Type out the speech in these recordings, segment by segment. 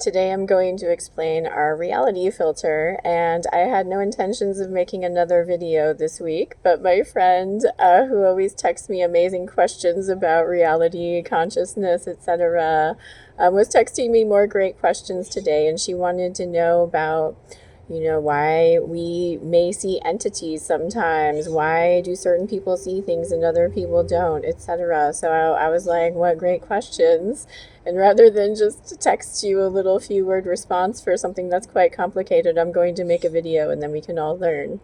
Today I'm going to explain our reality filter, and I had no intentions of making another video this week, but my friend, who always texts me amazing questions about reality, consciousness, etc., was texting me more great questions today, and she wanted to know about why we may see entities sometimes, why do certain people see things and other people don't, etc. So I was like, what great questions. And rather than just text you a little few word response for something that's quite complicated, I'm going to make a video and then we can all learn.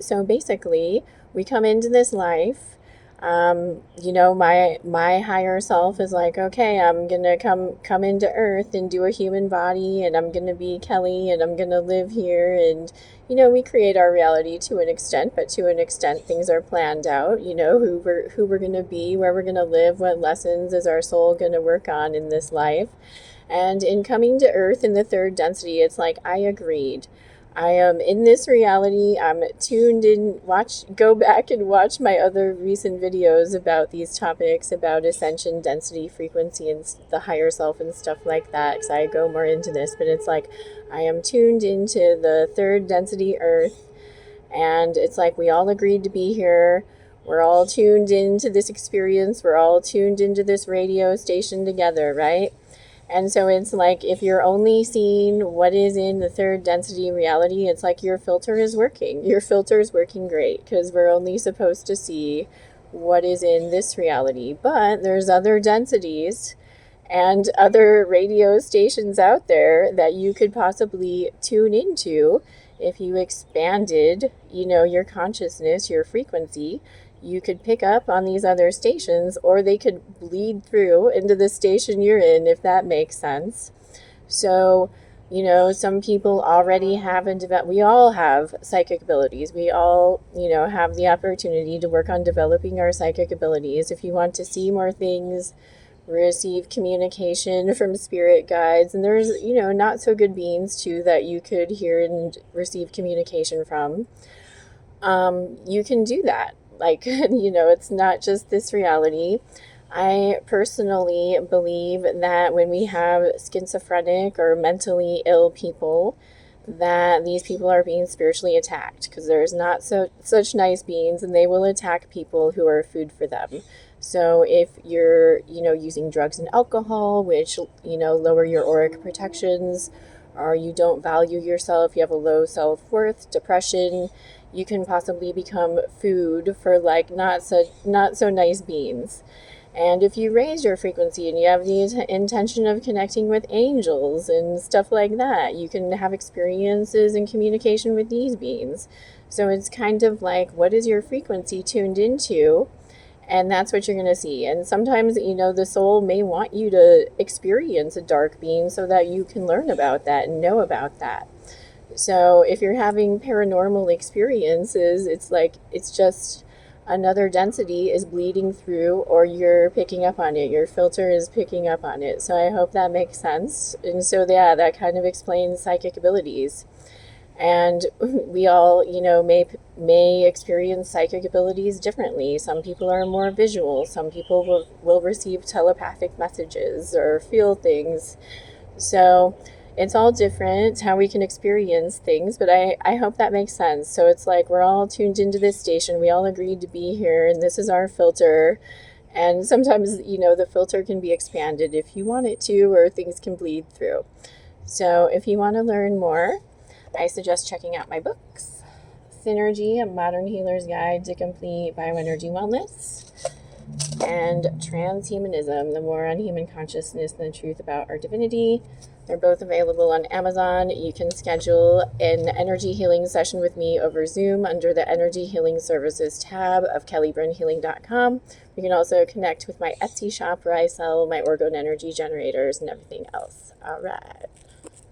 So basically, we come into this life. My higher self is like, okay, I'm gonna come into Earth and do a human body, and I'm gonna be Kelly, and I'm gonna live here, and we create our reality to an extent, but to an extent things are planned out. Who we're gonna be, where we're gonna live, what lessons is our soul gonna work on in this life. And in coming to Earth in the third density, it's like I agreed. I am in this reality. I'm tuned in. Go back and watch my other recent videos about these topics, about ascension, density, frequency, and the higher self and stuff like that, because I go more into this. But it's like I am tuned into the third density Earth, and it's like we all agreed to be here. We're all tuned into this experience. We're all tuned into this radio station together, right? And so it's like if you're only seeing what is in the third density reality, it's like your filter is working. Your filter is working great because we're only supposed to see what is in this reality. But there's other densities and other radio stations out there that you could possibly tune into if you expanded, your consciousness, your frequency. You could pick up on these other stations, or they could bleed through into the station you're in, if that makes sense. So, some people already we all have psychic abilities. We all, have the opportunity to work on developing our psychic abilities. If you want to see more things, receive communication from spirit guides, and there's, not so good beings too that you could hear and receive communication from. You can do that. It's not just this reality. I personally believe that when we have schizophrenic or mentally ill people, that these people are being spiritually attacked because there's not such nice beings, and they will attack people who are food for them. So if you're, using drugs and alcohol, which, lower your auric protections, or you don't value yourself, you have a low self-worth, depression, you can possibly become food for not so nice beings. And if you raise your frequency and you have the intention of connecting with angels and stuff like that, you can have experiences and communication with these beings. So it's kind of like, what is your frequency tuned into? And that's what you're going to see. And sometimes, the soul may want you to experience a dark being so that you can learn about that and know about that. So if you're having paranormal experiences, it's just another density is bleeding through, or you're picking up on it. Your filter is picking up on it. So I hope that makes sense. And so, yeah, that kind of explains psychic abilities. And we all, may experience psychic abilities differently. Some people are more visual. Some people will receive telepathic messages or feel things. So it's all different how we can experience things, but I hope that makes sense. So it's like we're all tuned into this station. We all agreed to be here, and this is our filter. And sometimes, the filter can be expanded if you want it to, or things can bleed through. So if you want to learn more, I suggest checking out my books, Synergy, A Modern Healer's Guide to Complete Bioenergy Wellness, and Transhumanism, The War on Human Consciousness and the Truth About Our Divinity. They're both available on Amazon. You can schedule an energy healing session with me over Zoom under the Energy Healing Services tab of kellyburnhealing.com. You can also connect with my Etsy shop where I sell my orgone energy generators and everything else. All right.